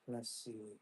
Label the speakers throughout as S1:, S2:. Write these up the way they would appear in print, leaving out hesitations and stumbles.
S1: Let's see.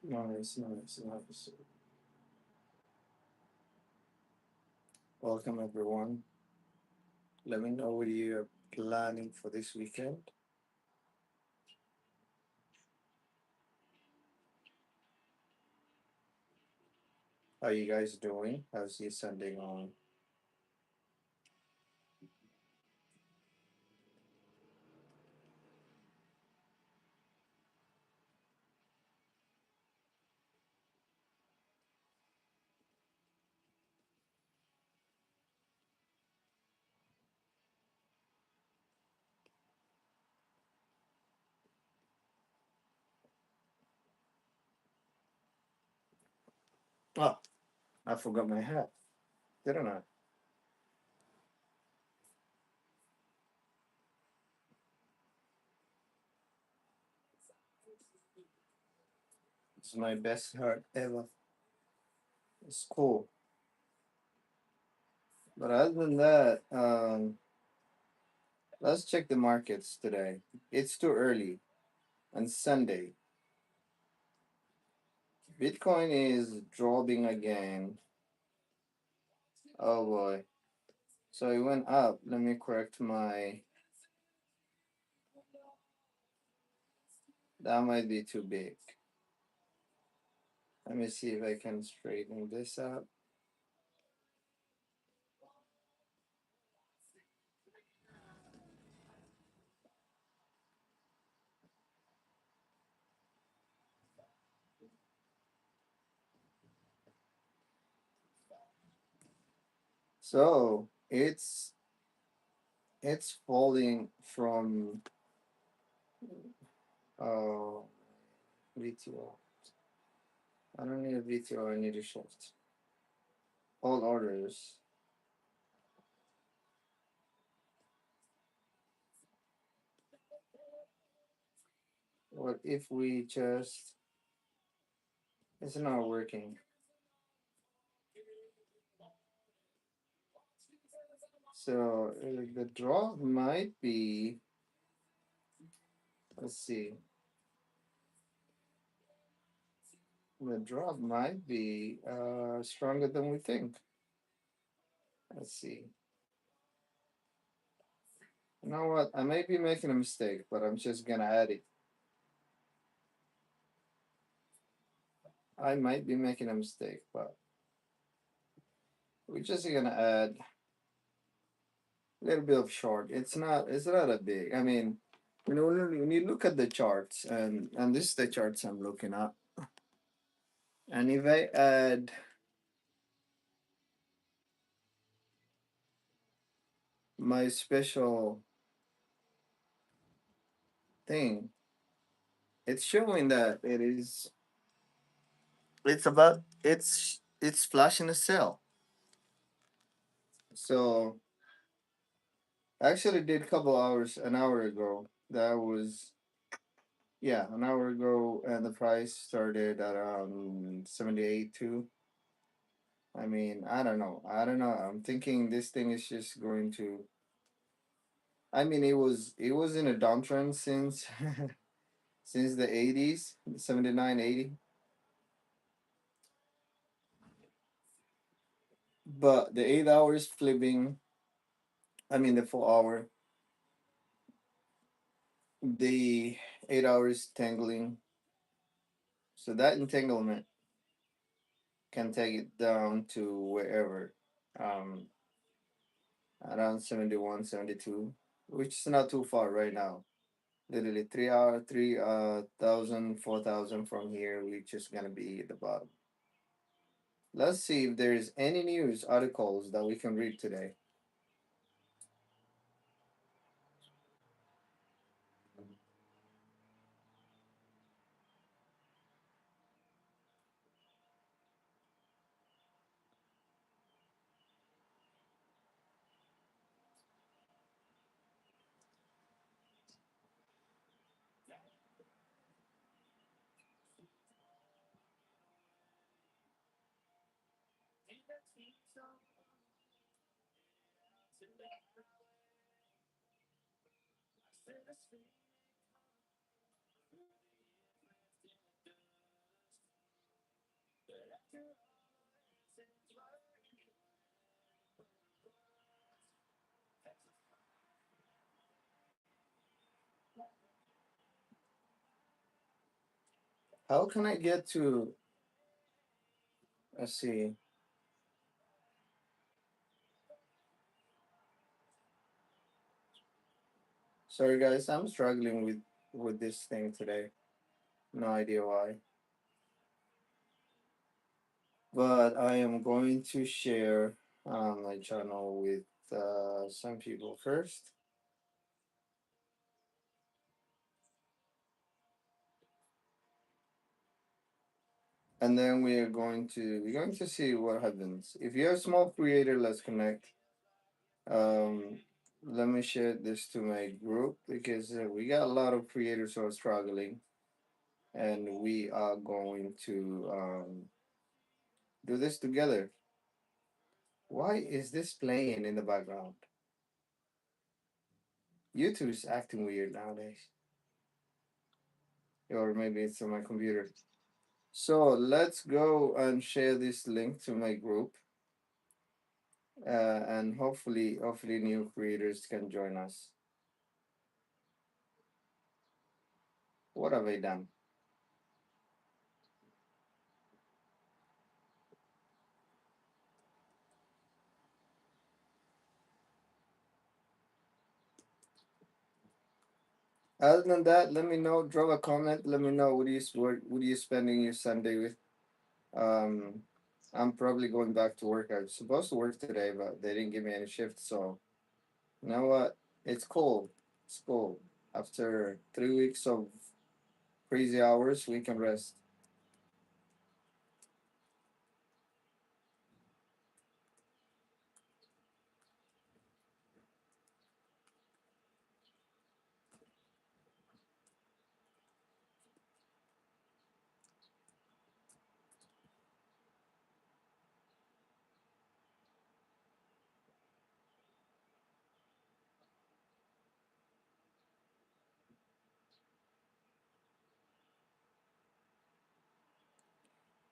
S1: Nice, nice, nice. Welcome, everyone. Let me know what you're planning for this weekend. How you guys doing? How's your Sunday going? Oh, I forgot my hat, didn't I? It's my best hat ever. It's cool. But other than that, let's check the markets today. It's too early on Sunday. Bitcoin is dropping again. Oh boy. So it went up. Let me correct my. That might be too big. Let me see if I can straighten this up. So it's falling from uh VTO. I don't need a VTO, I need a shift. All orders. What if we just it's not working. So the drop might be, let's see, the drop might be stronger than we think. Let's see. You know what? I may be making a mistake, but I'm just gonna add it. I might be making a mistake, but we're just gonna add a little bit of short. It's not a big. I mean, when you look at the charts, and this is the charts I'm looking at, and if I add my special thing, it's showing that it's flashing a sell. So I actually did a couple hours an hour ago. That was yeah, an hour ago, and the price started at around 78 too. I mean, I don't know. I don't know. I'm thinking this thing is just going to. I mean, it was in a downtrend since since the 80s, 79, 80. But the 8 hours flipping, I mean the 4 hour, the 8 hours tangling. So that entanglement can take it down to wherever, um, around 71, 72, which is not too far right now. Literally 3 hour, 3,000, 4,000 from here, we're just gonna be at the bottom. Let's see if there's any news articles that we can read today. How can I get to, let's see. Sorry guys, I'm struggling with this thing today. No idea why. But I am going to share my channel with some people first. and then we're going to see what happens. If you're a small creator, let's connect. Um, Let me share this to my group because we got a lot of creators who are struggling, and we are going to do this together. Why is this playing in the background? YouTube is acting weird nowadays, or maybe it's on my computer. So let's go and share this link to my group, and hopefully new creators can join us. What have I done? Other than that, let me know. Drop a comment. Let me know what are you spending your Sunday with. Um, I'm probably going back to work. I was supposed to work today, but they didn't give me any shift. So you know what? It's cool. It's cool. After 3 weeks of crazy hours, we can rest.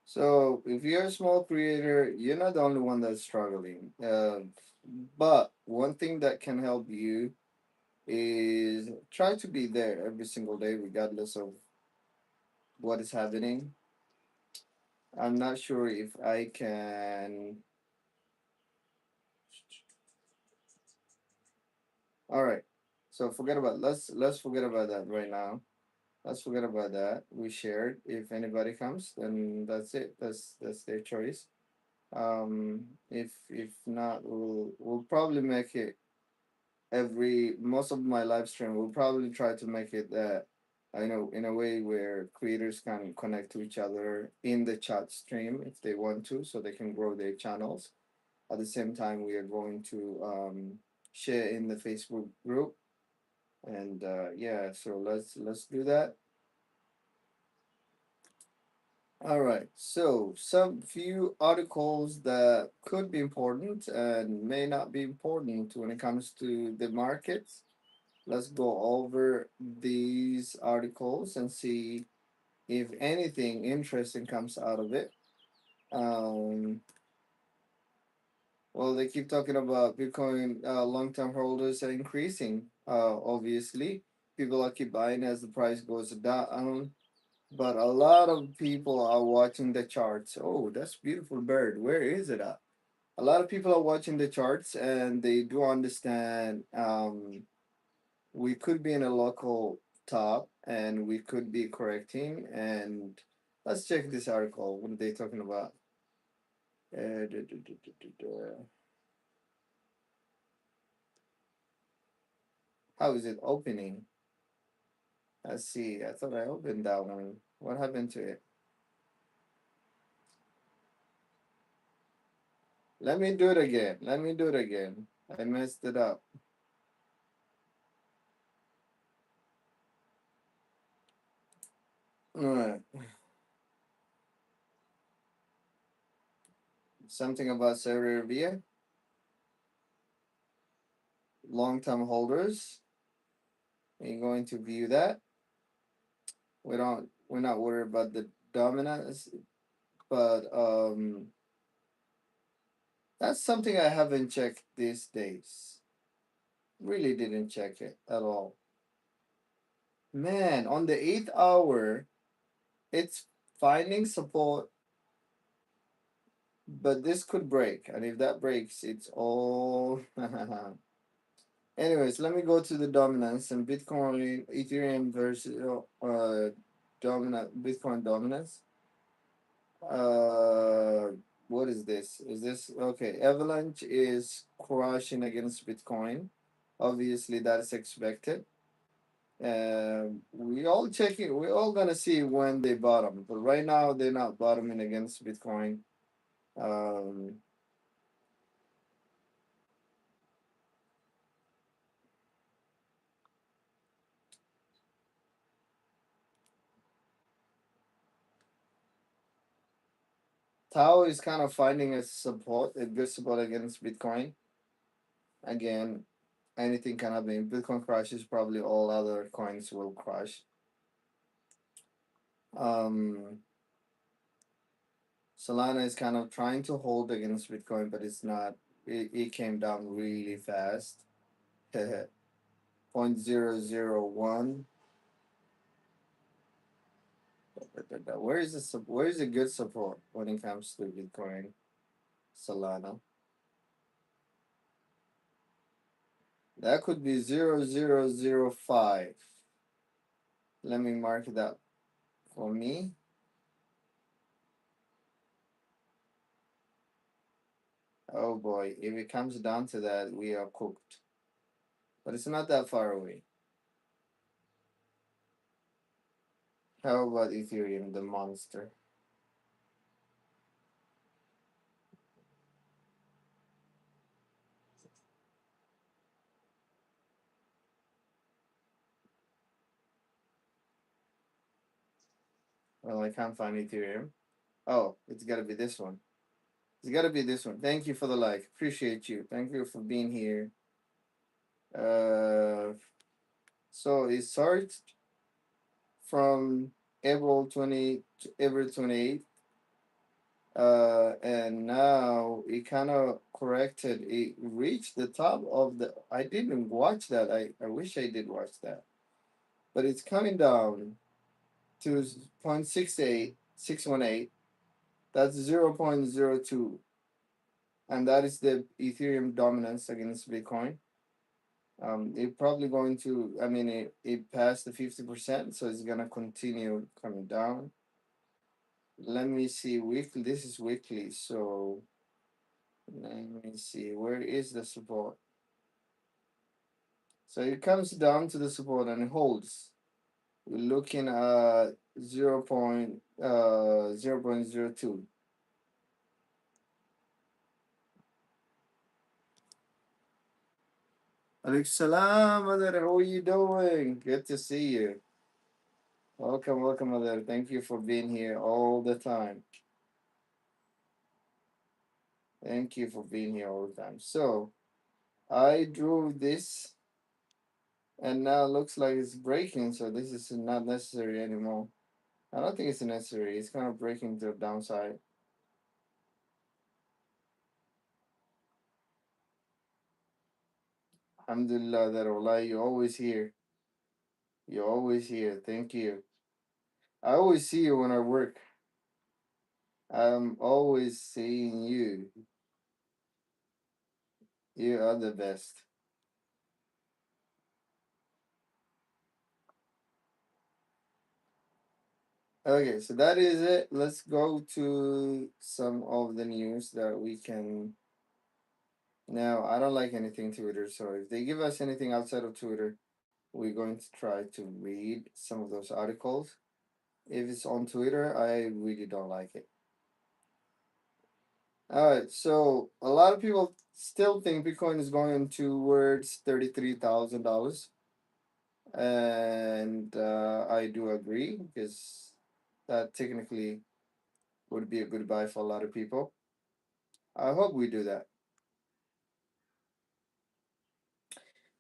S1: So if you're a small creator, you're not the only one that's struggling. But one thing that can help you is try to be there every single day, regardless of what is happening. I'm not sure if I can. All right. So forget about let's forget about that right now. Let's forget about that. We shared. If anybody comes, then that's it. That's their choice. If not, we'll probably make it every most of my live stream. We'll probably try to make it that I know in a way where creators can connect to each other in the chat stream if they want to, so they can grow their channels. At the same time, we are going to share in the Facebook group, and yeah, so let's do that. All right. So some few articles that could be important and may not be important when it comes to the markets. Let's go over these articles and see if anything interesting comes out of it. Um, well, they keep talking about Bitcoin long-term holders are increasing. Obviously, people are keep buying as the price goes down, but a lot of people are watching the charts. Oh, that's beautiful bird. Where is it at? A lot of people are watching the charts and they do understand we could be in a local top and we could be correcting. And let's check this article. What are they talking about? How is it opening? Let's see. I thought I opened that one. What happened to it? Let me do it again. Let me do it again. I messed it up. All right. Something about Serbia, long-term holders. We're going to view that. We're not worried about the dominance, but that's something I haven't checked these days. Really didn't check it at all. Man, on the 8th hour, it's finding support, but this could break. And if that breaks, it's all. Anyways, let me go to the dominance and Bitcoin, Ethereum versus dominant Bitcoin dominance. Uh, what is this? Is this okay? Avalanche is crushing against Bitcoin. Obviously, that is expected. We all checking. We're all gonna see when they bottom, but right now they're not bottoming against Bitcoin. Um, Tao is kind of finding a good support against Bitcoin. Again, anything can happen. If Bitcoin crashes, probably all other coins will crash. Um, Solana is kind of trying to hold against Bitcoin, but it's not. It came down really fast. 0.001. Where is a good support when it comes to Bitcoin? Solana. That could be 0.0005. Let me mark it up for me. Oh boy, if it comes down to that, we are cooked. But it's not that far away. How about Ethereum, the monster? Well, I can't find Ethereum. Oh, it's gotta be this one. It's gotta be this one. Thank you for the like. Appreciate you. Thank you for being here. Uh, so it starts from April to April 28th. And now it kind of corrected. It reached the top of the. I didn't watch that. I wish I did watch that. But it's coming down to 0.68618. That's 0.02. And that is the Ethereum dominance against Bitcoin. It probably going to. I mean, it passed the 50%, so it's gonna continue coming down. Let me see weekly. This is weekly, so let me see. Where is the support? So it comes down to the support and it holds. We're looking at 0.02. Alex Salam, Adar, how are you doing? Good to see you. Welcome, welcome, Adar. Thank you for being here all the time. Thank you for being here all the time. So I drew this and now it looks like it's breaking, so this is not necessary anymore. I don't think it's necessary. It's kind of breaking to the downside. Alhamdulillah, that Allah, you're always here. You're always here. Thank you. I always see you when I work. I'm always seeing you. You are the best. Okay, so that is it. Let's go to some of the news that we can. Now, I don't like anything Twitter, so if they give us anything outside of Twitter, we're going to try to read some of those articles. If it's on Twitter, I really don't like it. All right, so a lot of people still think Bitcoin is going towards $33,000, and I do agree because that technically would be a good buy for a lot of people. I hope we do that.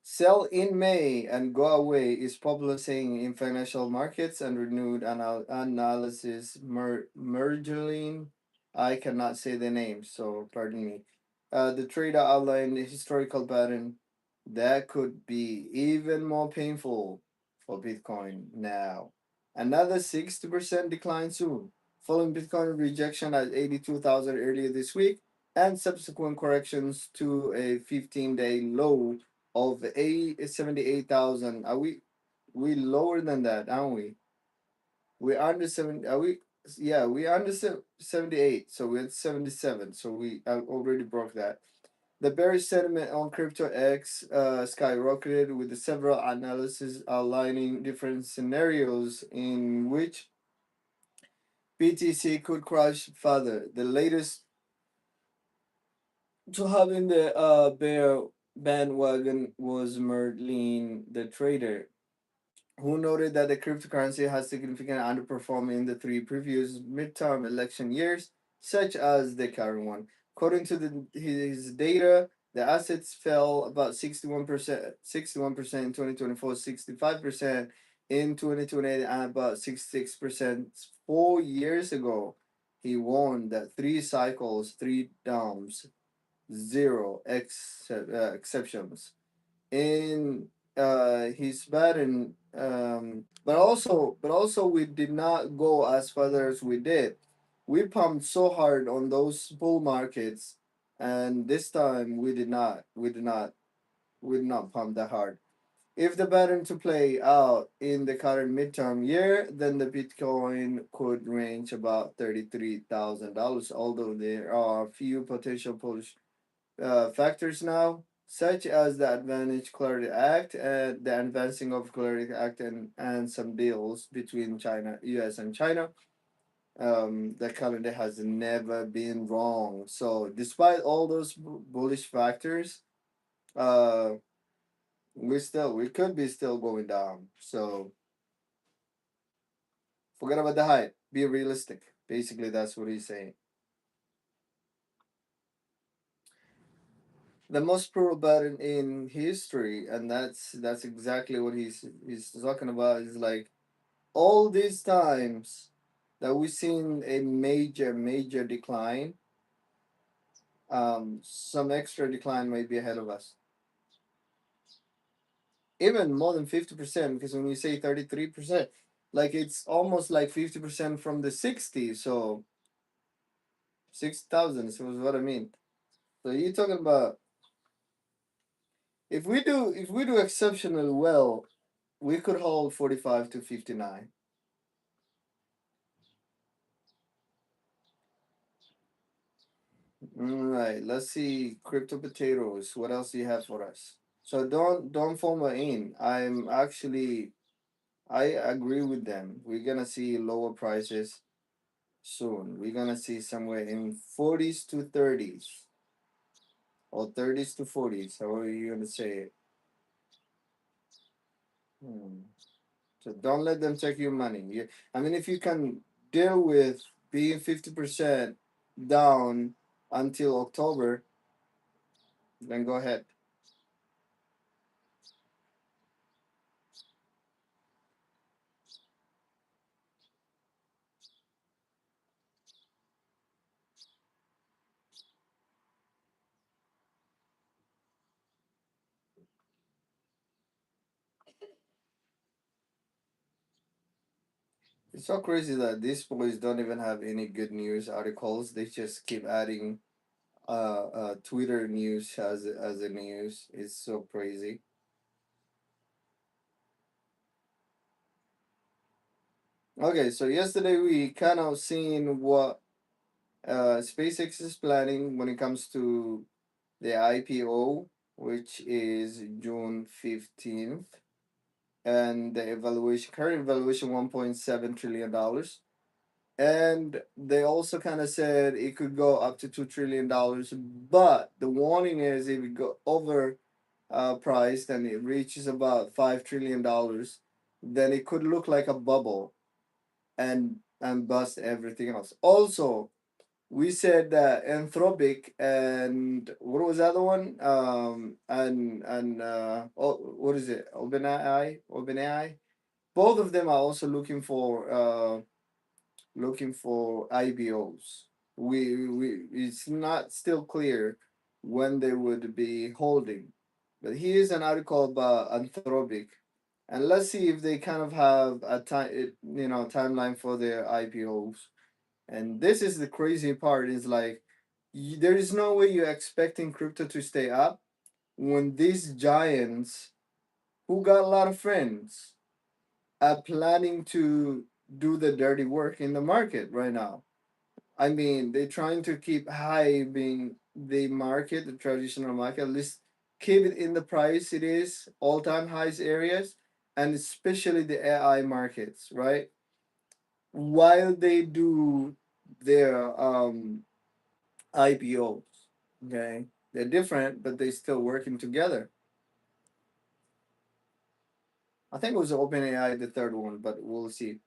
S1: Sell in May and go away is popular saying in financial markets and renewed analysis. Mergelin, I cannot say the name, so pardon me. The trader outlined a historical pattern that could be even more painful for Bitcoin now. Another 60% decline soon, following Bitcoin rejection at 82,000 earlier this week and subsequent corrections to a 15-day low of 78,000. Are we lower than that, aren't we? We're under 7. Are we? Yeah, we under 78. So we're at 77. So we already broke that. The bearish sentiment on crypto X skyrocketed with the several analyses outlining different scenarios in which BTC could crash further. The latest to having the bear bandwagon was Merlin the trader, who noted that the cryptocurrency has significantly underperformed in the three previous midterm election years, such as the current one. According to his data, the assets fell about 61% in 2024, 65% in 2020, and about 66% 4 years ago. He warned that three cycles, three downs, zero exceptions in his pattern. But also we did not go as far as we did. We pumped so hard on those bull markets, and this time we did not pump that hard. If the pattern to play out in the current midterm year, then the Bitcoin could range about $33,000. Although there are a few potential push factors now, such as the Advantage Clarity Act and the advancing of Clarity Act and some deals between China, U.S. and China. The calendar has never been wrong. So despite all those bullish factors, uh, we could be still going down. So forget about the hype. Be realistic. Basically, that's what he's saying. The most probable pattern in history, and that's exactly what he's talking about. Is like all these times that we've seen a major decline, some extra decline might be ahead of us. Even more than 50%, because when you say 33%, like it's almost like 50% from the 60. So 6,000 is what I mean. So you're talking about if we do exceptionally well, we could hold 45 to 59. All right, let's see crypto potatoes. What else do you have for us? So don't form in. I agree with them. We're gonna see lower prices soon. We're gonna see somewhere in 40s to 30s or 30s to 40s. How are you gonna say it? Hmm. So don't let them take your money. I mean, if you can deal with being 50% down until October, then go ahead. It's so crazy that these boys don't even have any good news articles. They just keep adding Twitter news as a news. It's so crazy. Okay, so yesterday we kind of seen what SpaceX is planning when it comes to the IPO, which is June 15th, and the evaluation current evaluation $1.7 trillion. And they also kind of said it could go up to $2 trillion, but the warning is if it go over priced and it reaches about $5 trillion, then it could look like a bubble and bust everything else. Also, we said that Anthropic and what was the other one? And oh, what is it? OpenAI. Both of them are also looking for IBOs. We it's not still clear when they would be holding, but here's an article about Anthropic, and let's see if they kind of have a timeline for their IPOs. And this is the crazy part: is like there is no way you're expecting crypto to stay up when these giants, who got a lot of friends, are planning to do the dirty work in the market right now. I mean, they're trying to keep hyping. the market, the traditional market, at least keep it in the price it is, all time highs areas, and especially the AI markets, right? While they do their IPOs, okay? They're different, but they still working together. I think it was OpenAI, the third one, but we'll see.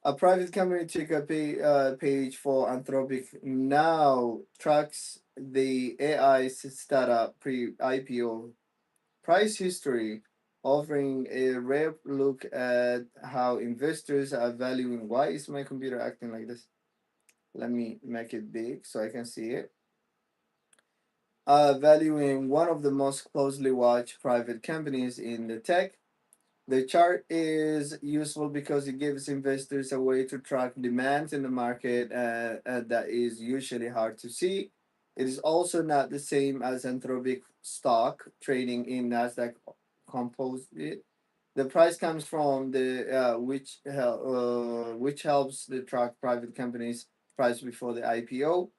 S1: A private company took a page for Anthropic now tracks the AI startup pre IPO price history, offering a rare look at how investors are valuing. Why is my computer acting like this? Let me make it big so I can see it. Valuing one of the most closely watched private companies in the tech. The chart is useful because it gives investors a way to track demands in the market that is usually hard to see. It is also not the same as Anthropic stock trading in Nasdaq Composite. The price comes from the which helps the track private companies' price before the IPO.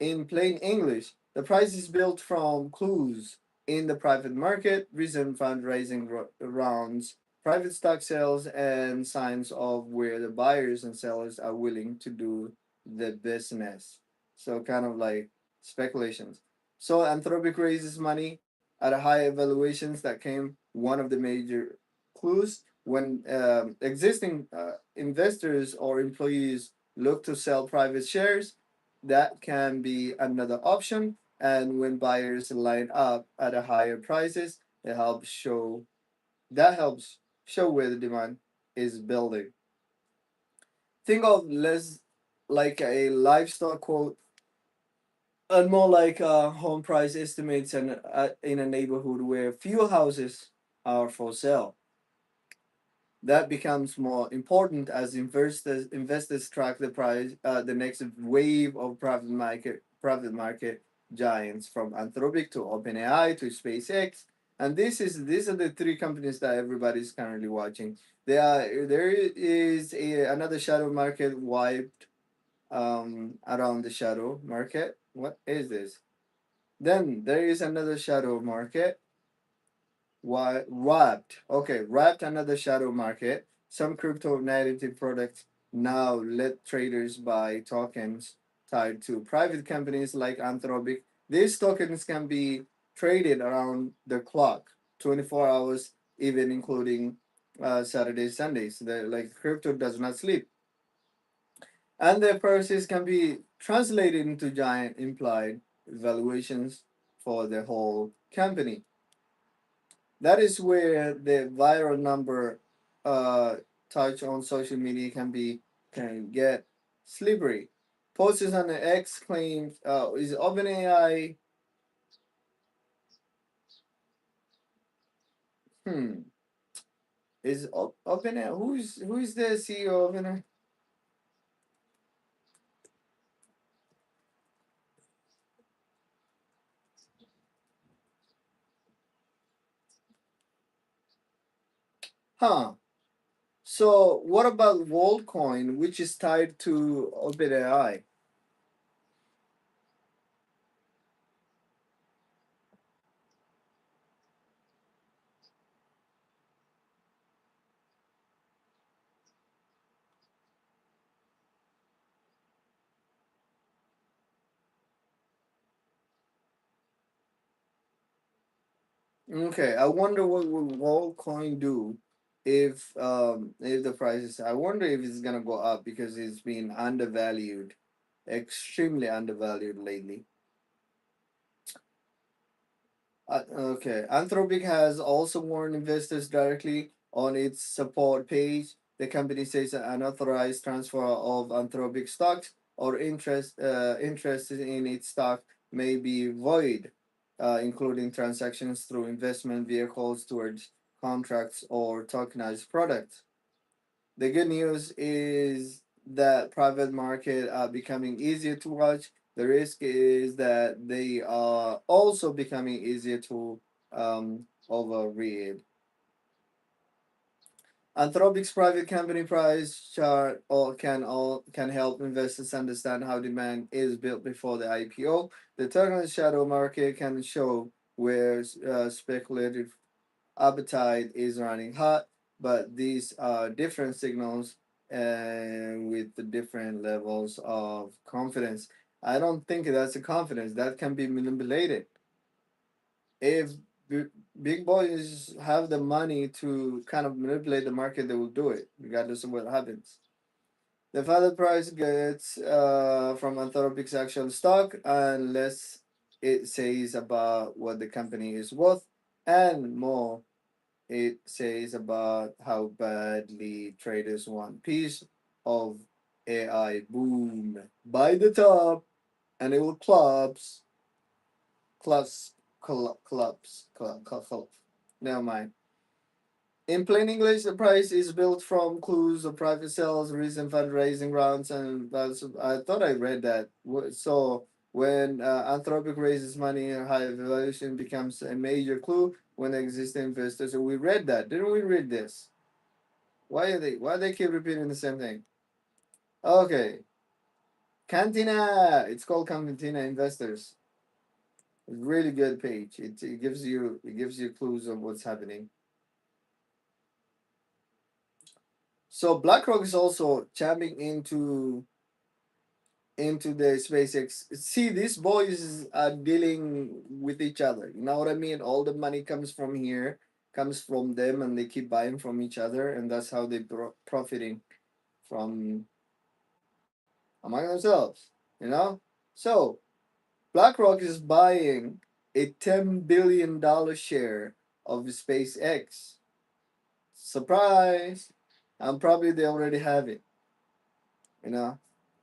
S1: In plain English, the price is built from clues in the private market, recent fundraising rounds, private stock sales, and signs of where the buyers and sellers are willing to do the business. So, kind of like speculations. So, Anthropic raises money at a high valuations that came one of the major clues when existing investors or employees look to sell private shares. That can be another option. And when buyers line up at a higher prices, it helps show that helps show where the demand is building. Think of less like a livestock quote and more like home price estimates and in a neighborhood where few houses are for sale. That becomes more important as investors track the price, the next wave of private market giants from Anthropic to OpenAI to SpaceX, and these are the three companies that everybody's currently watching. There is another shadow market wiped around the shadow market. What is this? Then there is another shadow market. Why wrapped? Okay, wrapped another shadow market. Some crypto native products now let traders buy tokens tied to private companies like Anthropic. These tokens can be traded around the clock, 24 hours, even including Saturdays, Sundays. Like crypto does not sleep. And their prices can be translated into giant implied valuations for the whole company. That is where the viral number uh touch on social media can get slippery. Posts on the X claims is OpenAI hmm is OpenAI who's the CEO of OpenAI? Huh. So what about WorldCoin, which is tied to OpenAI? Okay, I wonder what will WorldCoin do if the prices. I wonder if it's gonna go up because it's been undervalued, extremely undervalued lately. Okay, Anthropic has also warned investors directly on its support page. The company says an unauthorized transfer of Anthropic stocks or interest in its stock may be void, including transactions through investment vehicles towards contracts or tokenized products. The good news is that private market are becoming easier to watch. The risk is that they are also becoming easier to overread. Anthropic's private company price chart all can help investors understand how demand is built before the IPO. The technical shadow market can show where speculative appetite is running hot, but these are different signals and with the different levels of confidence. I don't think that's a confidence that can be manipulated. If b- big boys have the money to kind of manipulate the market, they will do it regardless of what happens. The further price gets from Anthropic's actual stock unless it says about what the company is worth and more it says about how badly traders want piece of AI boom by the top, and it will collapse. Never mind. In plain English, the price is built from clues of private sales, recent fundraising rounds, and that's. I thought I read that. So when Anthropic raises money, a high valuation becomes a major clue when existing investors. So we read that, didn't we? Read this. Why are they? Why they keep repeating the same thing? Okay, Cantina. It's called Cantina Investors. It's a really good page. It gives you clues of what's happening. So BlackRock is also chiming into the SpaceX. See, these boys are dealing with each other. You know what I mean? All the money comes from here, comes from them, and they keep buying from each other, and that's how they profiting from among themselves. You know. So BlackRock is buying a $10 billion share of SpaceX. Surprise! And probably they already have it. You know,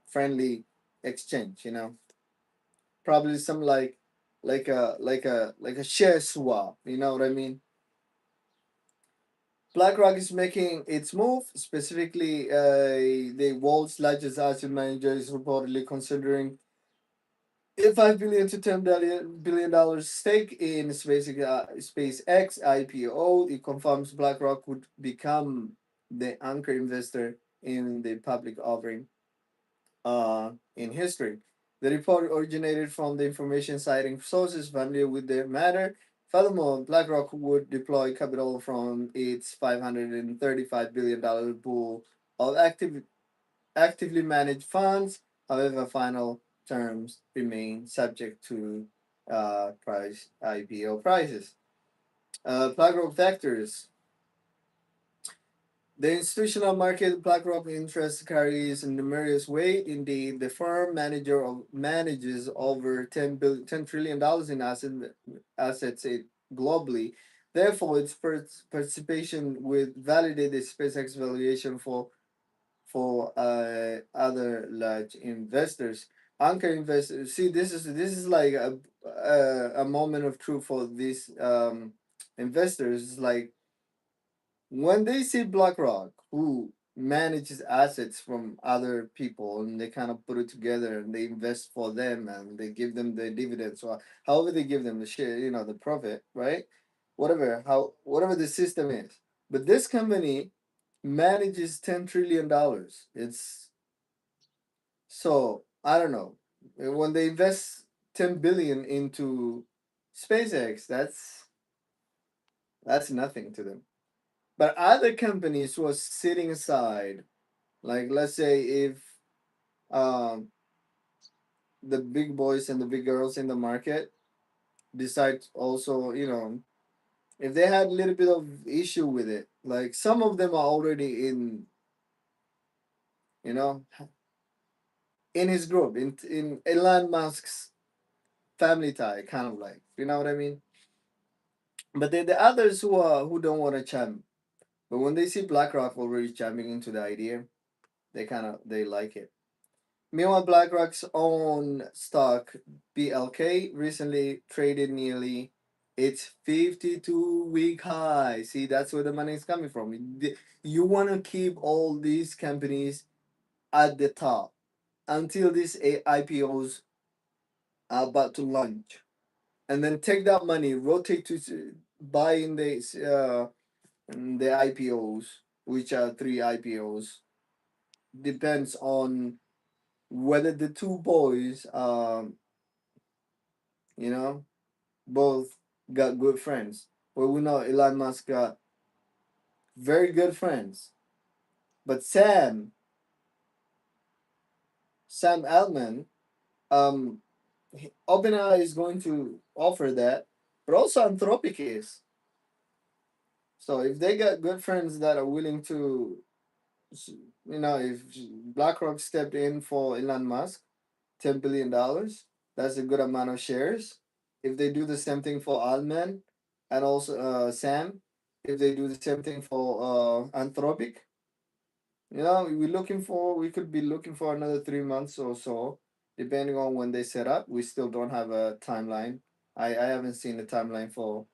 S1: friendly exchange. Probably some like a share swap. You know what I mean? BlackRock is making its move. Specifically, the world's largest asset manager is reportedly considering a $5 to $10 billion stake in SpaceX IPO. It confirms BlackRock would become the anchor investor in the public offering in history. The report originated from the information citing sources familiar with the matter. Furthermore, BlackRock would deploy capital from its $535 billion pool of actively managed funds. However, final terms remain subject to price IPO prices. BlackRock factors. The institutional market BlackRock interest carries numerous weight. Indeed, the firm manages over $10 trillion in assets globally. Therefore, its participation would validate the SpaceX valuation for other large investors. Anchor investors. See, this is like a moment of truth for these investors. Like when they see BlackRock, who manages assets from other people, and they kind of put it together and they invest for them and they give them the dividends or however they give them the share, the profit, right? Whatever the system is. But this company manages $10 trillion. It's so I don't know. When they invest 10 billion into SpaceX, that's nothing to them. But other companies who are sitting aside, like let's say if um, the big boys and the big girls in the market decide also, if they had a little bit of issue with it, like some of them are already you know, in his group, in Elon Musk's family tie, kind of like, you know what I mean? But then the others who don't want to chime, but when they see BlackRock already chiming into the idea, they like it. Meanwhile, BlackRock's own stock, BLK, recently traded nearly its 52-week high. See, that's where the money is coming from. You want to keep all these companies at the top until these IPOs are about to launch. And then take that money, rotate to buying the IPOs. which are three IPOs. Depends on whether the two boys, you know, both got good friends. Well, we know Elon Musk got very good friends, but Sam Altman, um, OpenAI is going to offer that, but also Anthropic is. So if they got good friends that are willing to, if BlackRock stepped in for Elon Musk, $10 billion, that's a good amount of shares. If they do the same thing for Altman and also Sam, if they do the same thing for Anthropic, we could be looking for another 3 months or so, depending on when they set up. We still don't have a timeline. I haven't seen the timeline for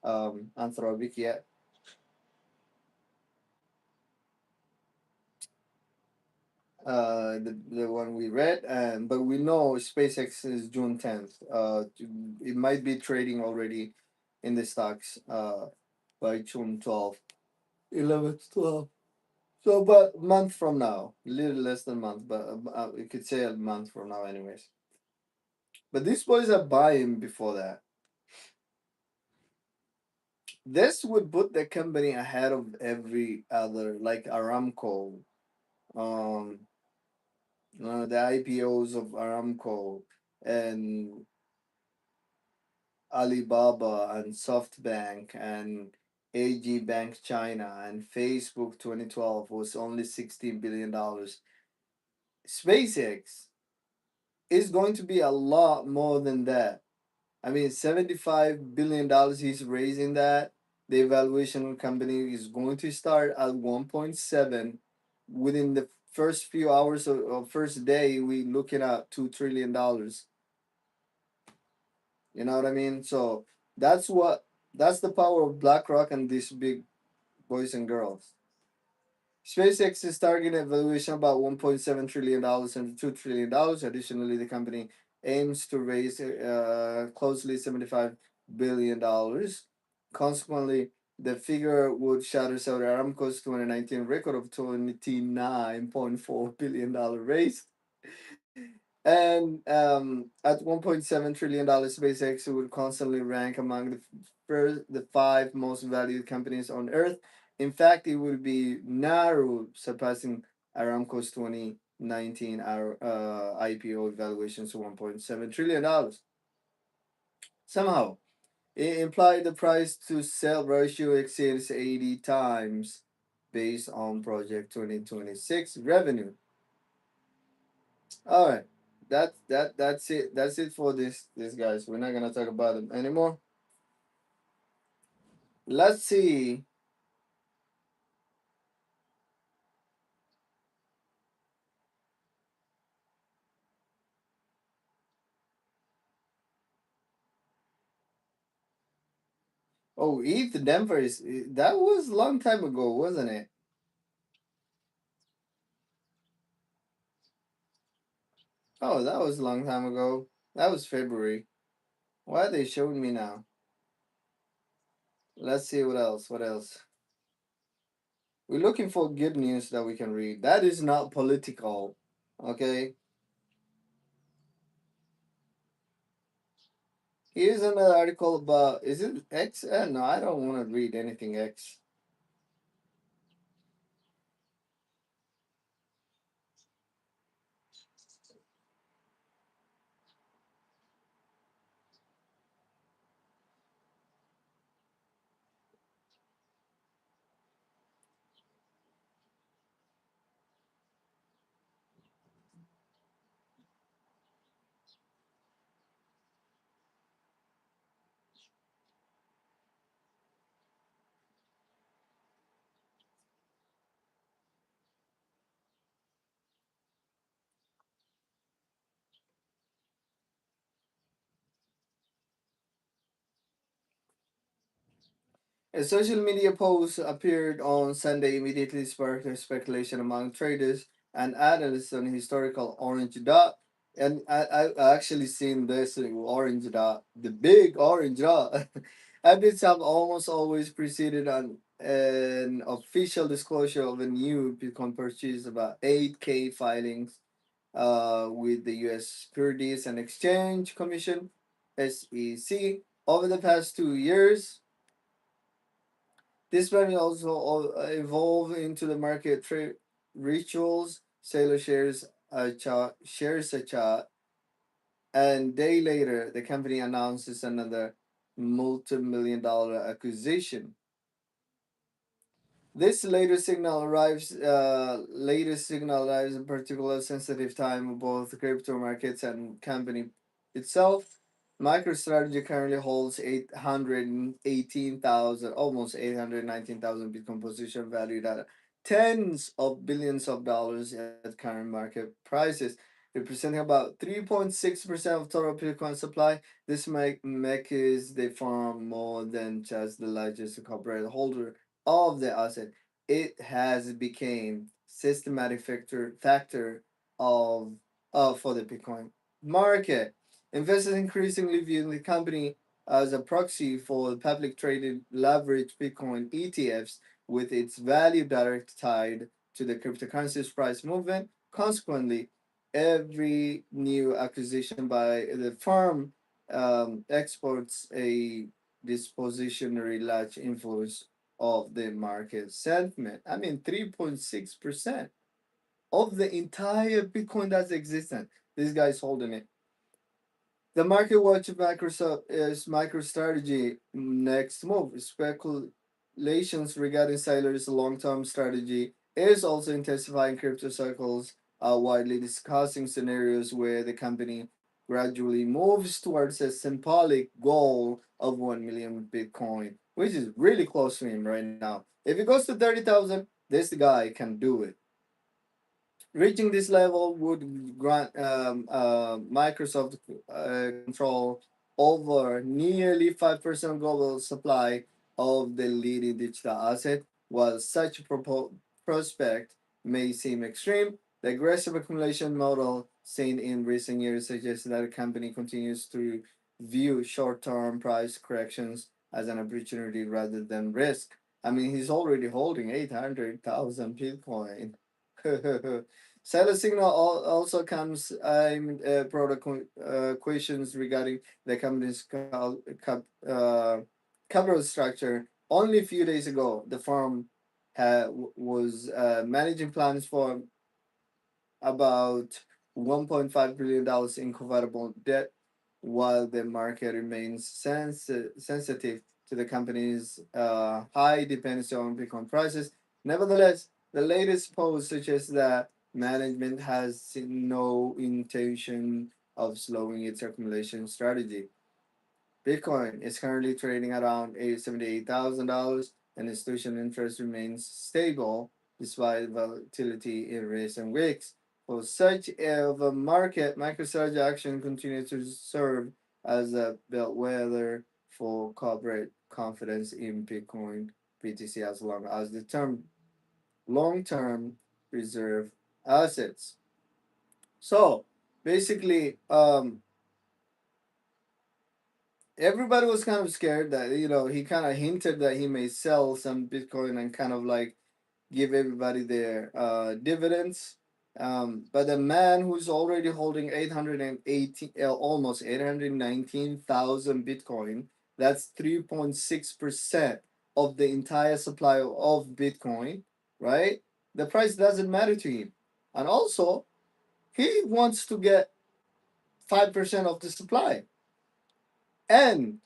S1: Anthropic yet. The one we read, and but we know SpaceX is June 10th. It might be trading already in the stocks by June 12th, 11th, 12th. So, but a month from now, a little less than a month, but we could say a month from now, anyways. But these boys are buying before that. This would put the company ahead of every other, like Aramco, um, the IPOs of Aramco and Alibaba and SoftBank and AG Bank China and Facebook 2012 was only $16 billion. SpaceX is going to be a lot more than that. I mean, $75 billion he's raising that. The evaluation of the company is going to start at 1.7. Within the first few hours of first day, we looking at $2 trillion. You know what I mean? So that's what that's the power of BlackRock and these big boys and girls. SpaceX is targeting a valuation about $1.7 trillion and $2 trillion. Additionally, the company aims to raise closely $75 billion. Consequently, the figure would shatter Saudi Aramco's 2019 record of $29.4 billion raise. And at $1.7 trillion, SpaceX would constantly rank among the five most valued companies on Earth. In fact, it would be narrow, surpassing Aramco's 2019 IPO valuations of $1.7 trillion. Somehow, it implied the price to sell ratio exceeds 80 times based on Project 2026 revenue. All right. That's it. That's it for this guys. We're not gonna talk about it anymore. Let's see. Oh, ETH Denver is that was a long time ago, wasn't it? Oh, that was a long time ago. That was February. Why are they showing me now? Let's see what else. What else? We're looking for good news that we can read. That is not political. Okay. Here's another article about is it X? No, I don't want to read anything X. A social media post appeared on Sunday, immediately sparked speculation among traders and analysts on historical orange dot. And I actually seen this orange dot, the big orange dot. Updates have almost always preceded an an official disclosure of a new Bitcoin purchase, about 8K filings with the US Securities and Exchange Commission, SEC, over the past 2 years. This money also evolved into the market rituals. Sailor shares a chart, and day later, the company announces another multi-million-dollar acquisition. This latest signal arrives in particular sensitive time of both crypto markets and company itself. MicroStrategy currently holds 818,000, almost 819,000 Bitcoin position valued at tens of billions of dollars at current market prices, representing about 3.6% of total Bitcoin supply. This makes the firm more than just the largest corporate holder of the asset. It has become systematic factor of for the Bitcoin market. Investors increasingly view the company as a proxy for public traded leveraged Bitcoin ETFs, with its value directly tied to the cryptocurrency's price movement. Consequently, every new acquisition by the firm exports a dispositionary large influence of the market sentiment. I mean, 3.6% of the entire Bitcoin that's existent. This guy's holding it. The market watch Microsoft is MicroStrategy next move. Speculations regarding Sailor's long-term strategy is also intensifying. Crypto circles are widely discussing scenarios where the company gradually moves towards a symbolic goal of 1 million Bitcoin, which is really close to him right now. If it goes to 30,000, this guy can do it. Reaching this level would grant Microsoft control over nearly 5% global supply of the leading digital asset. While such a prospect may seem extreme, the aggressive accumulation model seen in recent years suggests that the company continues to view short-term price corrections as an opportunity rather than risk. I mean, he's already holding 800,000 Bitcoin. Seller signal also comes product questions regarding the company's capital structure. Only a few days ago, the firm was managing plans for about $1.5 billion in convertible debt, while the market remains sensitive to the company's high dependency on Bitcoin prices. Nevertheless, the latest post suggests that management has no intention of slowing its accumulation strategy. Bitcoin is currently trading around $78,000, and institutional interest remains stable despite volatility in recent weeks. For such of a market, MicroStrategy action continues to serve as a bellwether for corporate confidence in Bitcoin BTC, as long as the long-term reserve assets. So basically, everybody was kind of scared that he kind of hinted that he may sell some Bitcoin and kind of like give everybody their dividends. But the man who's already holding 818, almost 819,000 Bitcoin, that's 3.6% of the entire supply of Bitcoin, right? The price doesn't matter to him. And also, he wants to get 5% of the supply. And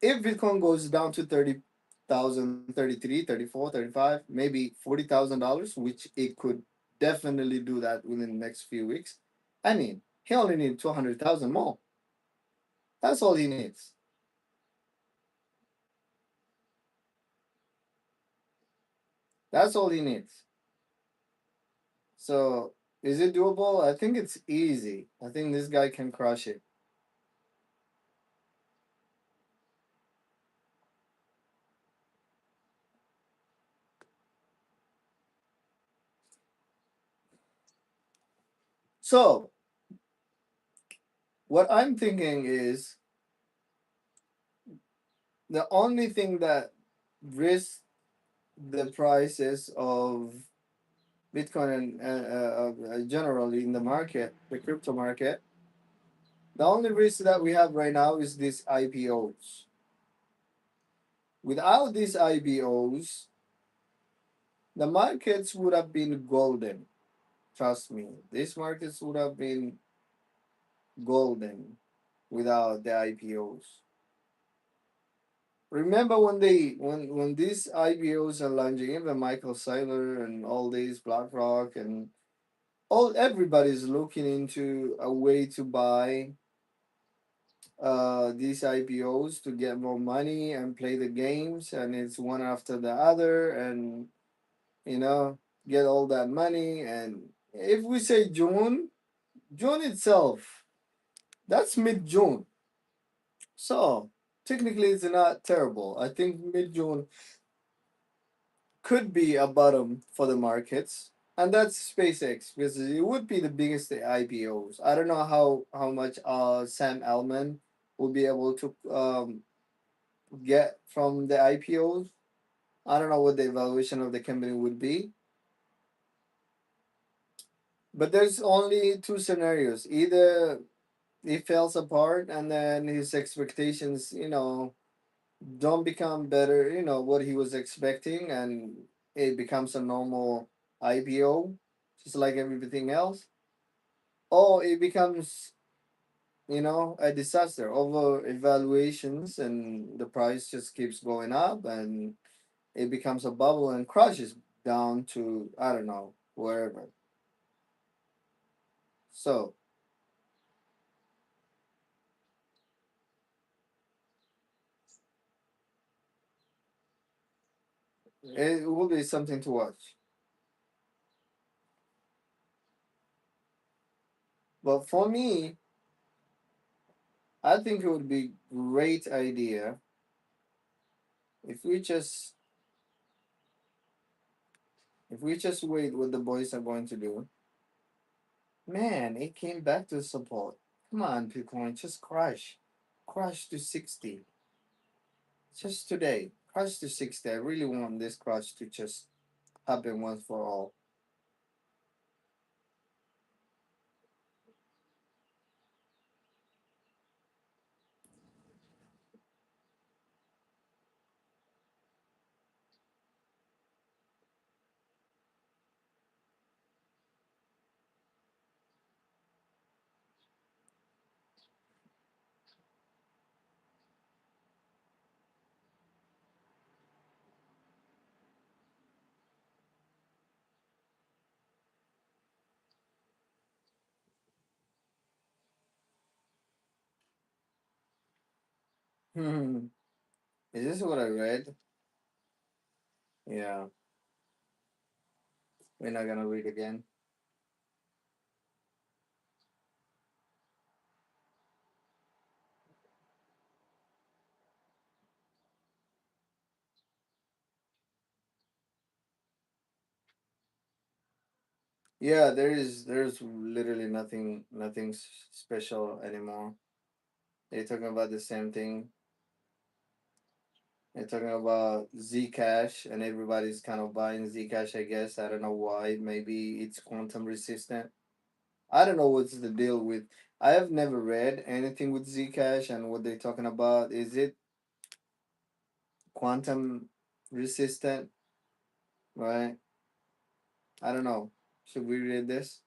S1: if Bitcoin goes down to 30,000, 33, 34, 35, maybe $40,000, which it could definitely do that within the next few weeks, I mean, he only needs 200,000 more. That's all he needs. That's all he needs. So, is it doable? I think it's easy. I think this guy can crush it. So, what I'm thinking is the only thing that risks the prices of Bitcoin and generally in the market, the crypto market. The only risk that we have right now is these IPOs. Without these IPOs, the markets would have been golden. Trust me, these markets would have been golden without the IPOs. Remember when these IPOs are launching, even Michael Saylor and all these BlackRock and all everybody's looking into a way to buy these IPOs to get more money and play the games, and it's one after the other, and you know get all that money. And if we say June itself, that's mid June, so technically it's not terrible. I think mid June could be a bottom for the markets, and that's SpaceX because it would be the biggest IPOs. I don't know how much Sam Altman will be able to get from the IPOs. I don't know what the evaluation of the company would be, but there's only two scenarios. Either it falls apart and then his expectations, don't become better, what he was expecting, and it becomes a normal IPO, just like everything else, or it becomes, a disaster over evaluations and the price just keeps going up and it becomes a bubble and crashes down to, I don't know, wherever. So it will be something to watch. But for me, I think it would be great idea if we just wait what the boys are going to do. Man, it came back to support. Come on, Bitcoin, just crash to 60. Just today, crash to 60. I really want this crash to just happen once for all. Hmm. Is this what I read? Yeah, we're not gonna read again. Yeah, there's literally nothing special anymore. They're talking about the same thing. They're talking about Zcash, and everybody's kind of buying Zcash. I guess I don't know why. Maybe it's quantum resistant. I don't know what's the deal with. I have never read anything with Zcash and what they're talking about. Is it quantum resistant? Right? I don't know. Should we read this?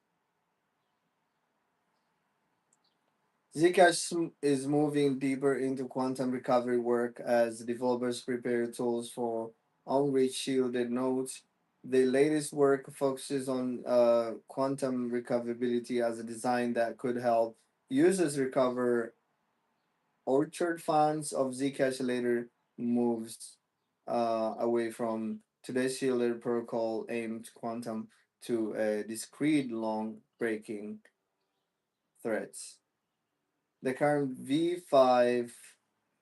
S1: Zcash is moving deeper into quantum recovery work as developers prepare tools for on-reach shielded nodes. The latest work focuses on quantum recoverability as a design that could help users recover orchard funds of Zcash later moves away from today's shielded protocol aimed quantum to discrete long breaking threats. The current V5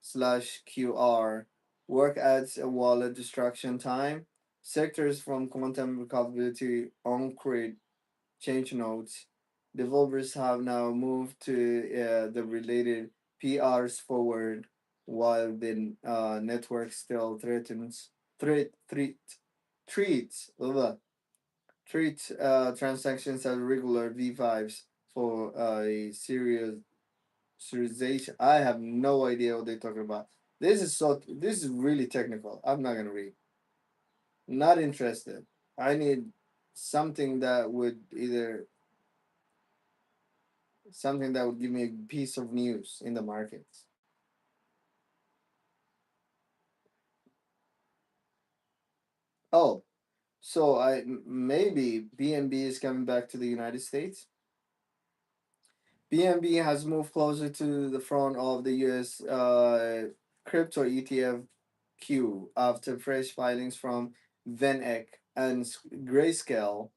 S1: slash QR work adds a wallet destruction time. Sectors from quantum recoverability on create change nodes. Developers have now moved to the related PRs forward while the network still threat treats treats transactions as regular V5s for a serialization. I have no idea what they're talking about. This is really technical. I'm not gonna read. Not interested. I need something that would either something that would give me a piece of news in the markets. Oh, so maybe BNB is coming back to the United States. BNB has moved closer to the front of the US crypto ETF queue after fresh filings from VanEck and Grayscale.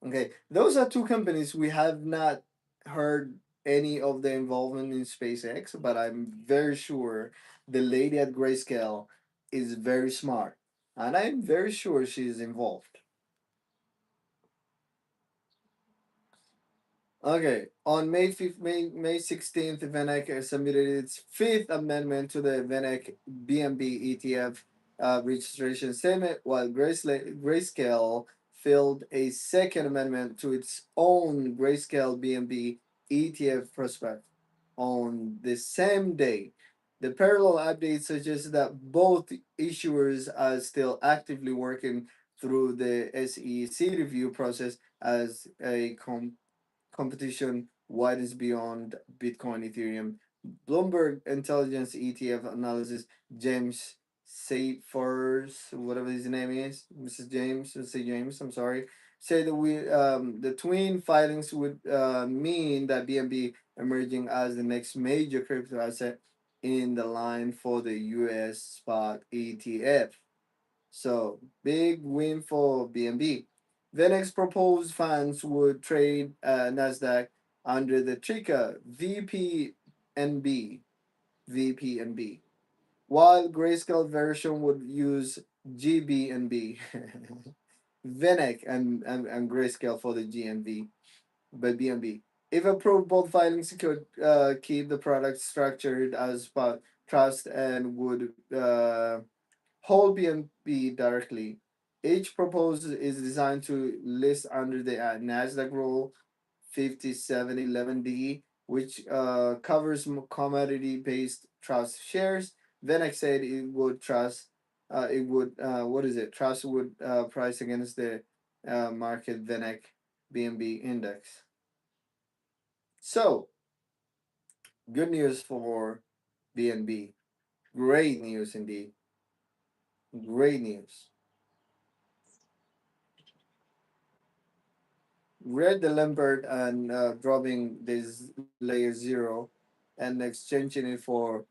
S1: Okay, those are two companies we have not heard any of their involvement in SpaceX, but I'm very sure the lady at Grayscale is very smart, and I'm very sure she's involved. Okay, on May 16th, VanEck submitted its fifth amendment to the VanEck BNB ETF registration statement, while Grayscale filed a second amendment to its own Grayscale BNB ETF prospect on the same day. The parallel update suggests that both issuers are still actively working through the SEC review process as a competition widens beyond Bitcoin, Ethereum. Bloomberg Intelligence ETF analysis James Seyfers, whatever his name is, Mrs. James, Mr. James, I'm sorry, say that the twin filings would mean that BNB emerging as the next major crypto asset in the line for the US spot ETF. So big win for BNB. The next proposed funds would trade Nasdaq under the ticker VPNB, VPNB, while Grayscale version would use GBNB. VNEC and Grayscale for the GNB, but BNB. If approved, both filings could keep the product structured as spot trust and would hold BNB directly. Each proposal is designed to list under the NASDAQ rule 5711D, which covers commodity based trust shares. Venex said it would, what is it? Trust would price against the market Venex BNB index. So, good news for BNB. Great news indeed. Great news. Read the Lambert and dropping this layer zero and exchanging it for,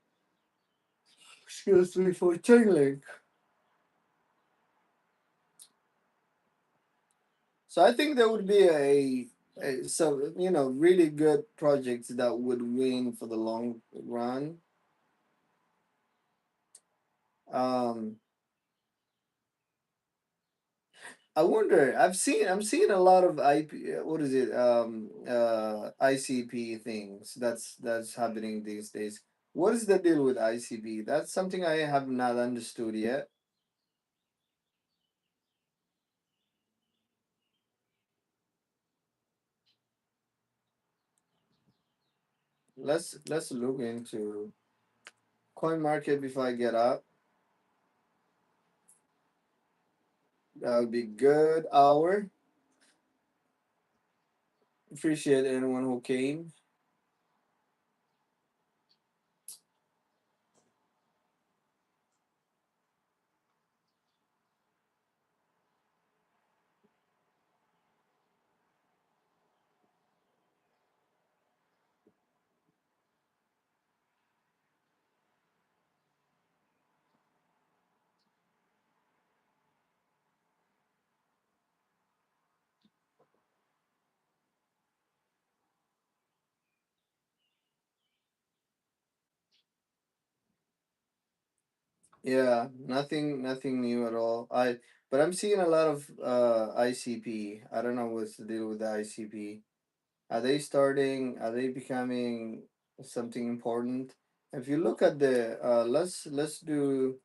S1: excuse me, for Chainlink. So I think there would be so really good projects that would win for the long run. Um, I wonder. I'm seeing a lot of IP. What is it? ICP things. That's happening these days. What is the deal with ICP? That's something I have not understood yet. Let's look into coin market before I get up. That would be good hour. Appreciate anyone who came. Yeah, nothing new at all. But I'm seeing a lot of ICP. I don't know what's the deal with the ICP. Are they starting? Are they becoming something important? If you look at the let's do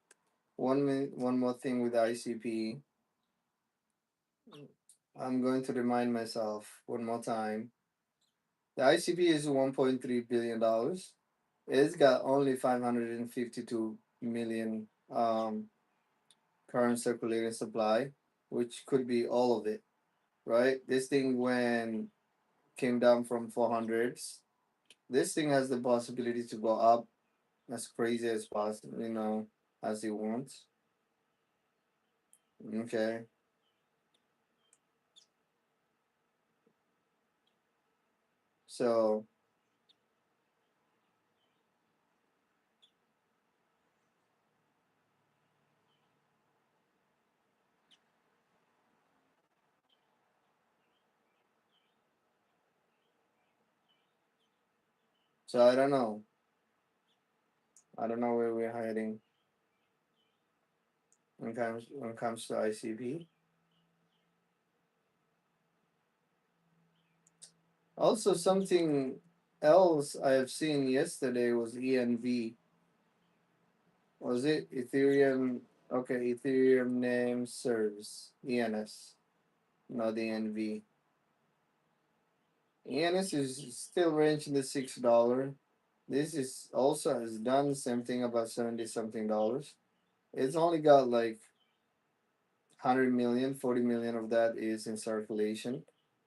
S1: one more thing with ICP. I'm going to remind myself one more time. The ICP is $1.3 billion. It's got only 552 million current circulating supply, which could be all of it, right? This thing when came down from 400s. This thing has the possibility to go up as crazy as possible, as it wants. Okay. So so I don't know. I don't know where we're heading when it comes to ICP. Also, something else I have seen yesterday was ENV. Was it Ethereum? Okay, Ethereum name serves ENS, not ENV. ENS is still ranging the $6. This is also has done the same thing about 70 something dollars. It's only got like 100 million, 40 million of that is in circulation.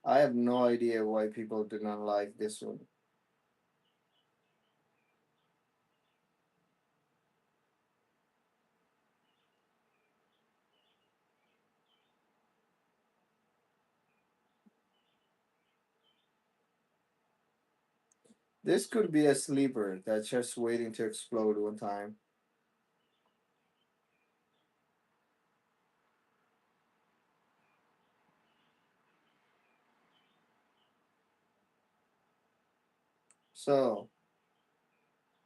S1: I have no idea why people do not like this one. This could be a sleeper that's just waiting to explode one time. So,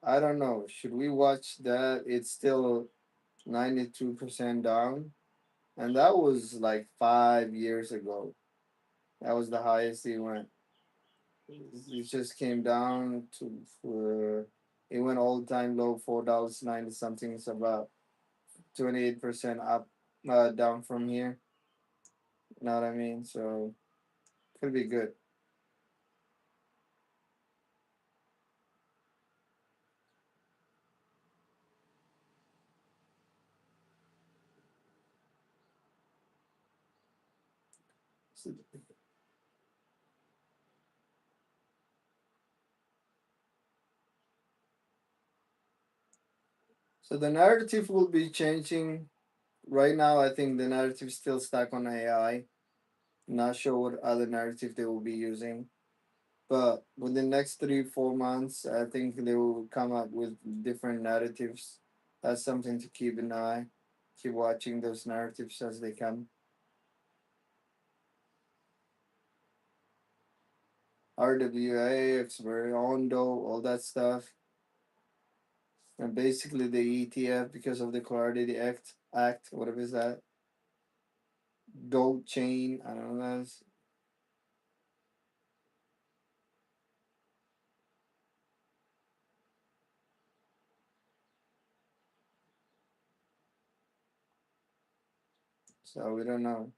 S1: I don't know. Should we watch that? It's still 92% down. And that was like 5 years ago. That was the highest it went. It just came down it went all time low, $4.90 something. It's about 28% up, down from here. You know what I mean? So could be good. So, so the narrative will be changing. Right now, I think the narrative is still stuck on AI. Not sure what other narrative they will be using. But within the next 3, 4 months, I think they will come up with different narratives. That's something to keep an eye. Keep watching those narratives as they come. RWA, Ondo, all that stuff. And basically the ETF because of the Clarity Act, whatever is that? Gold chain, I don't know. So we don't know.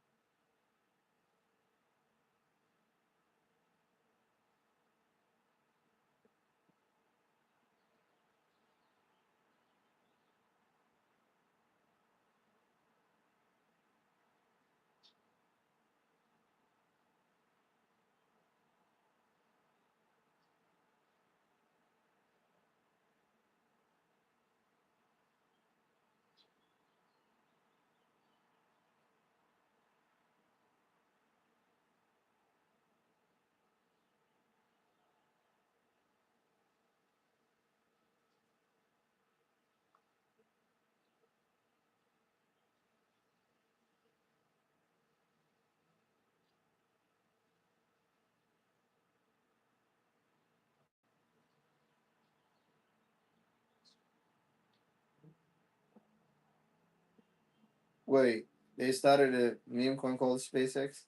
S1: Wait, they started a meme coin called SpaceX?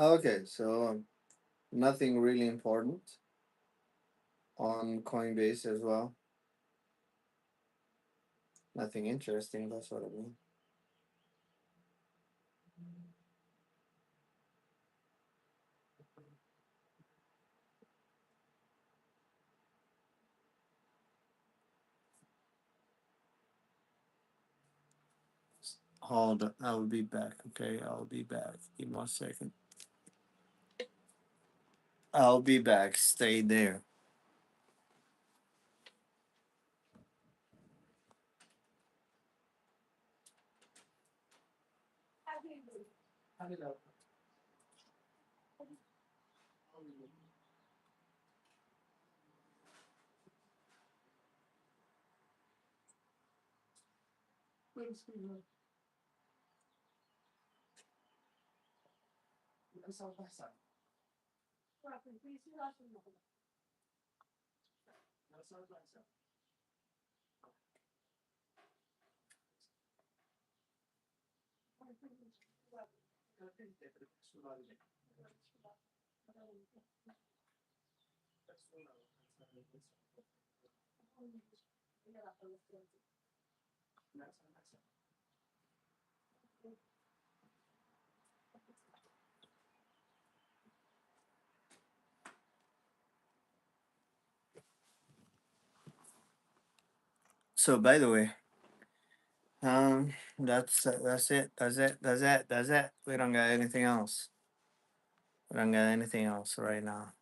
S1: Okay, so nothing really important on Coinbase as well. Nothing interesting. That's what I mean. Hold on. I'll be back. Okay, I'll be back. Give me 1 second. I'll be back. Stay there. So, by the way, that's it. That's it. We don't got anything else. We don't got anything else right now.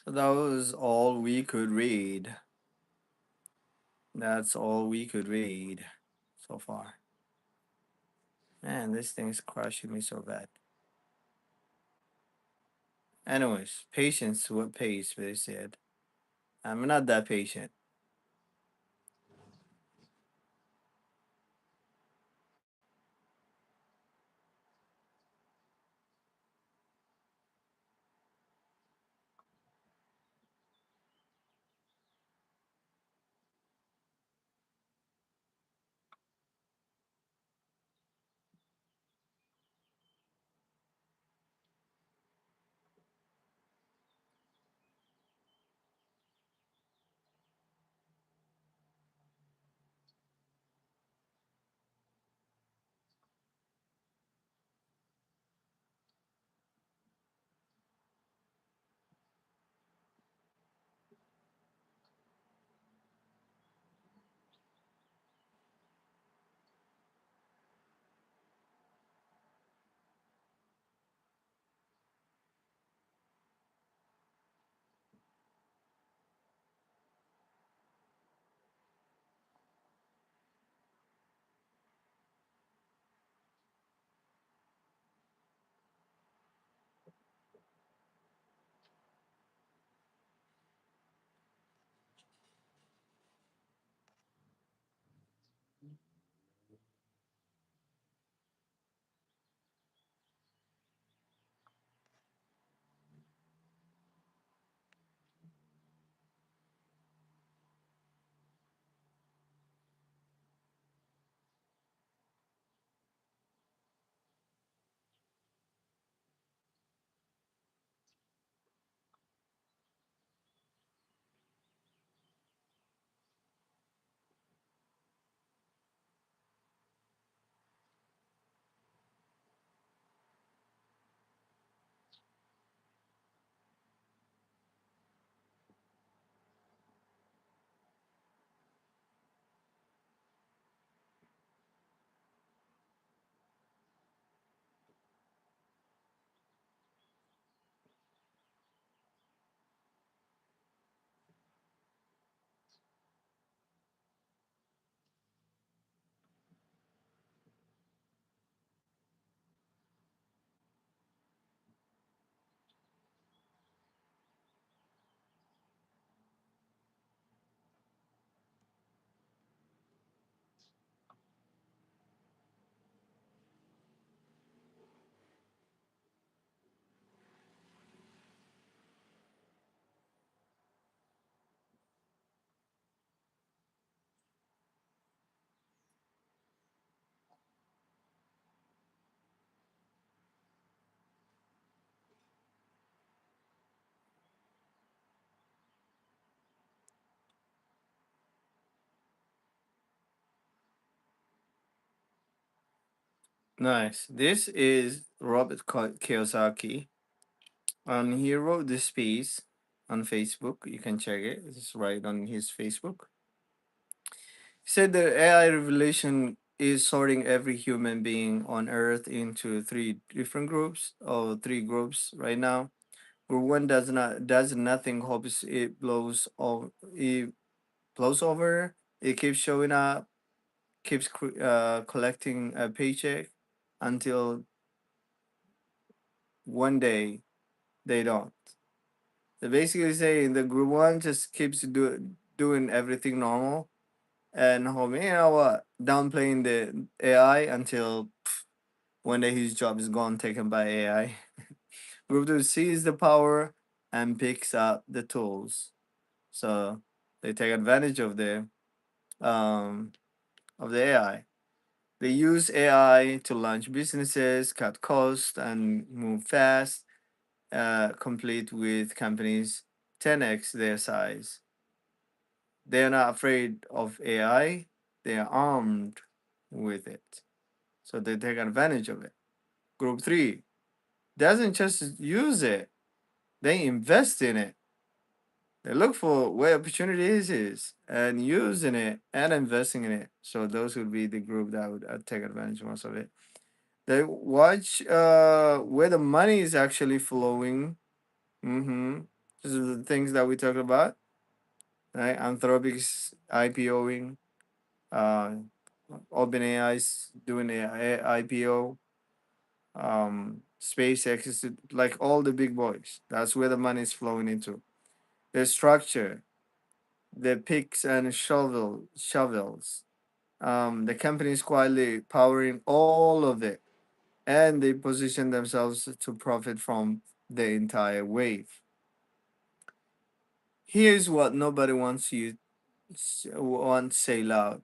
S1: So that was all we could read. That's all we could read so far. Man, this thing's crushing me so bad. Anyways, patience what pays, they said. I'm not that patient. Nice. This is Robert Kiyosaki, and he wrote this piece on Facebook. You can check it. It's right on his Facebook. He said the AI revelation is sorting every human being on Earth into three different groups, or three groups right now. Group one does nothing, hopes it blows over. It keeps showing up, keeps collecting a paycheck until one day they don't. They're basically saying the group one just keeps doing everything normal and hoping, you know what, downplaying the AI until one day his job is gone, taken by AI. Group two sees the power and picks up the tools. So they take advantage um, of the AI. They use AI to launch businesses, cut costs, and move fast, complete with companies 10x their size. They are not afraid of AI, they are armed with it. So they take advantage of it. Group three doesn't just use it, they invest in it. They look for where opportunity is and using it and investing in it. So those would be the group that would take advantage most of it. They watch where the money is actually flowing. Mm-hmm. This is the things that we talked about, right? Anthropic's IPOing, uh, OpenAI's doing a IPO, SpaceX is like all the big boys. That's where the money is flowing into. The structure, the picks and shovels. The company is quietly powering all of it, and they position themselves to profit from the entire wave. Here's what nobody wants say loud.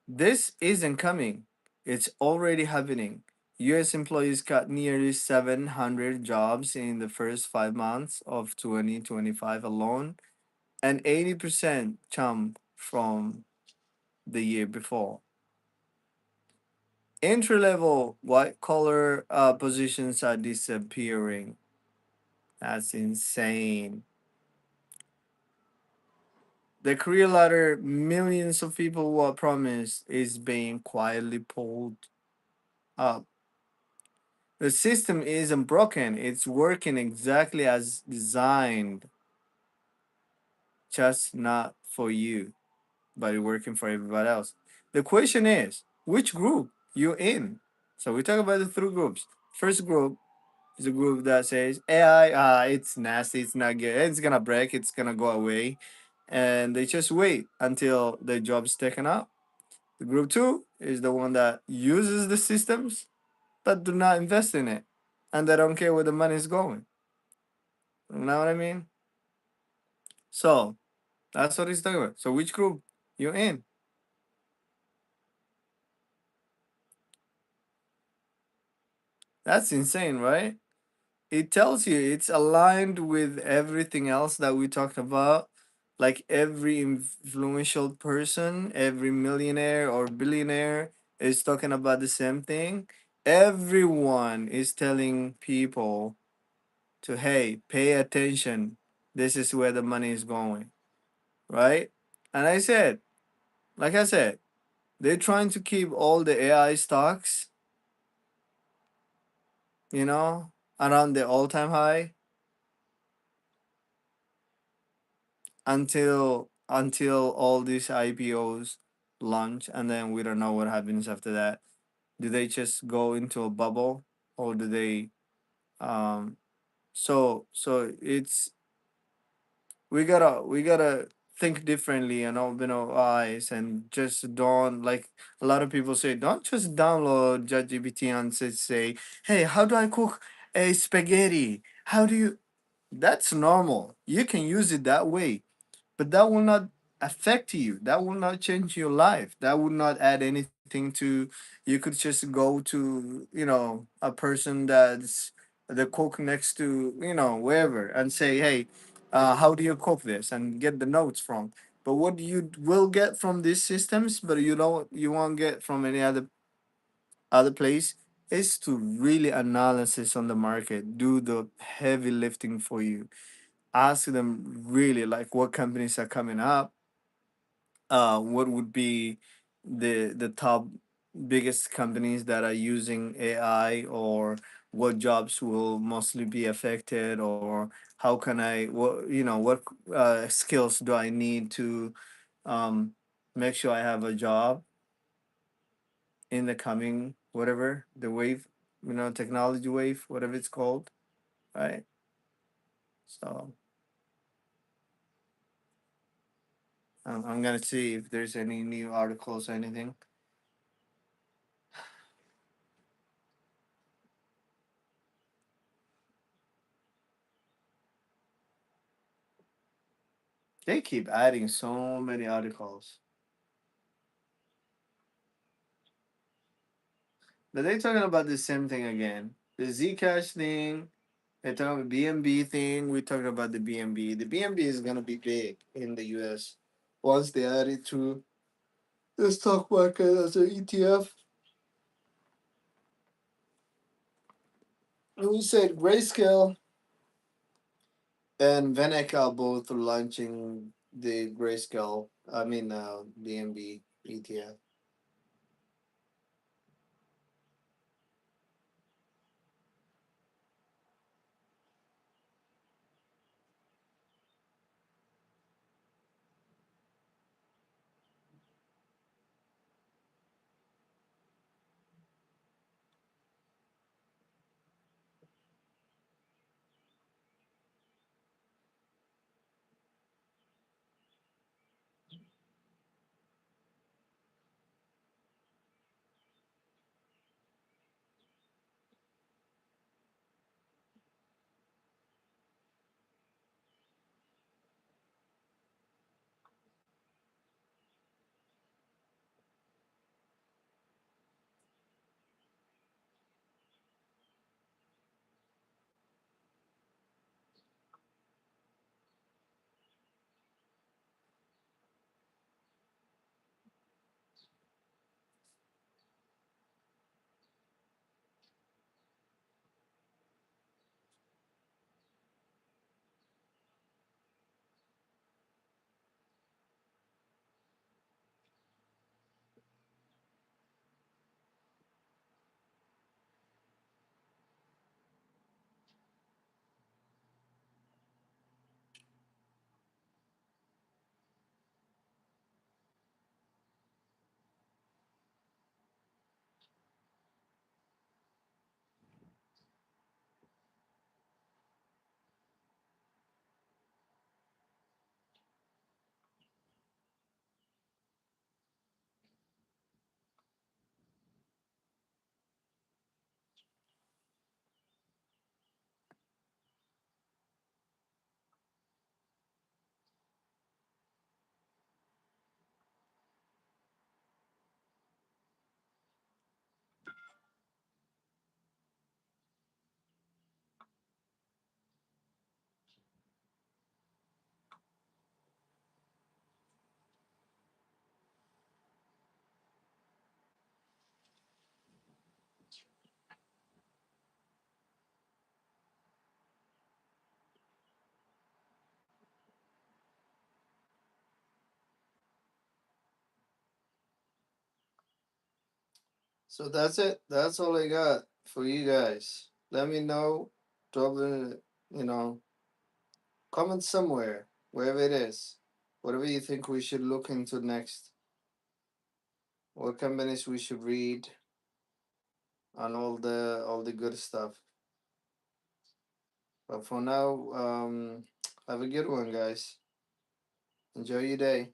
S1: This isn't coming. It's already happening. US employees cut nearly 700 jobs in the first 5 months of 2025 alone, and 80% jump from the year before. Entry level white collar positions are disappearing. That's insane. The career ladder millions of people were promised is being quietly pulled up. The system isn't broken, it's working exactly as designed, just not for you, but it's working for everybody else. The question is, which group you in? So we talk about the three groups. First group is a group that says AI, it's nasty, it's not good, it's gonna break, it's gonna go away, and they just wait until the job's taken up. The group two is the one that uses the systems but do not invest in it, and they don't care where the money is going. You know what I mean? So that's what he's talking about. So which group you in? That's insane, right? It tells you it's aligned with everything else that we talked about. Like every influential person, every millionaire or billionaire is talking about the same thing. Everyone is telling people to, hey, pay attention. This is where the money is going, right? And like I said, they're trying to keep all the AI stocks, you know, around the all-time high until all these IPOs launch, and then we don't know what happens after that. Do they just go into a bubble, or do they um so it's we gotta think differently and open our eyes and just don't, like a lot of people say, don't just download ChatGPT and say, hey, how do I cook a spaghetti? How do you That's normal. You can use it that way, but that will not affect you. That will not change your life. That will not add anything to. You could just go to, a person that's the cook next to, wherever, and say, hey, how do you cook this, and get the notes from. But what you will get from these systems, but you won't get from any other other place is to really analysis on the market, do the heavy lifting for you, ask them really like what companies are coming up, what would be the top biggest companies that are using AI, or what jobs will mostly be affected, or how can I what what skills do I need to um, make sure I have a job in the coming whatever the wave, technology wave, whatever it's called, right? So I'm gonna see if there's any new articles or anything. They keep adding so many articles. But they're talking about the same thing again. The Zcash thing, they're talking about BNB thing. We're talking about the BNB. The BNB is gonna be big in the US once they add it to the stock market as an ETF. And we said Grayscale and Veneca are both launching the Grayscale, I mean BNB ETF. So that's it. That's all I got for you guys. Let me know. Drop a, you know, comment somewhere, wherever it is. Whatever you think we should look into next. What companies we should read, and all the good stuff. But for now, have a good one, guys. Enjoy your day.